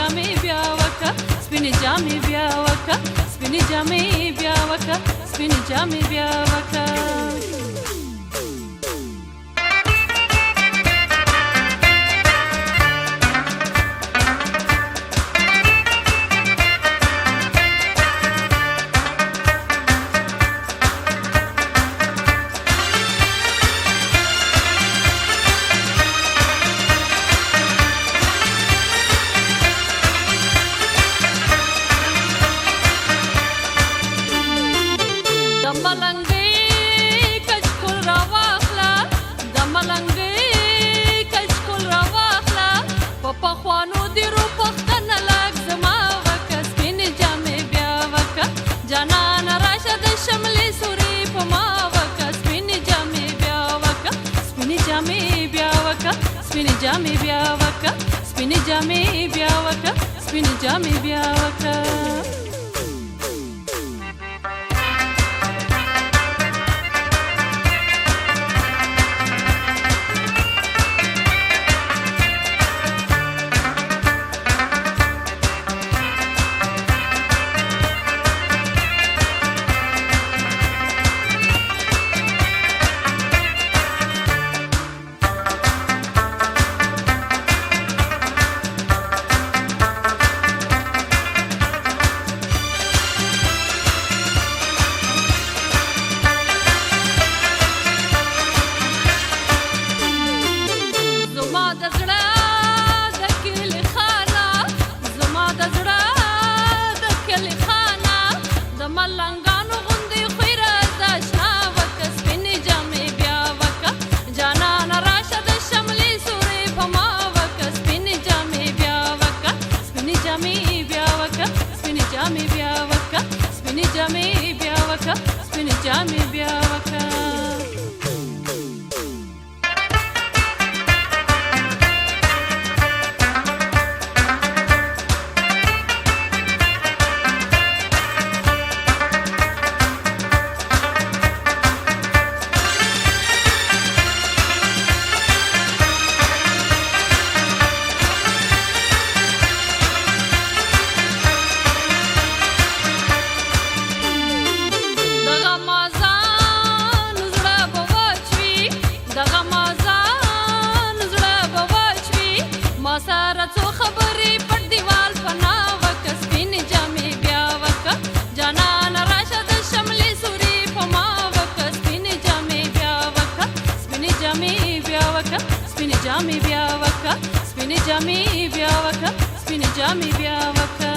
جامې بیا وکه سپینې جامې بیا وکه سپینې جامې بیا وکه سپینې جامې بیا وکه سپینې جامې بیا وکه سپینې جامې بیا وکه سپینې جامې بیا وکه سپینې جامې بیا وکه سپینې جامې بیا وکه سره څو خبرې پټ دیوال پناه وکه سپینې جامې بیا وکه جانان راشه د شملې سوري په ما وکه سپینې جامې بیا وکه سپینې جامې بیا وکه سپینې جامې بیا وکه سپینې جامې بیا وکه سپینې جامې بیا وکه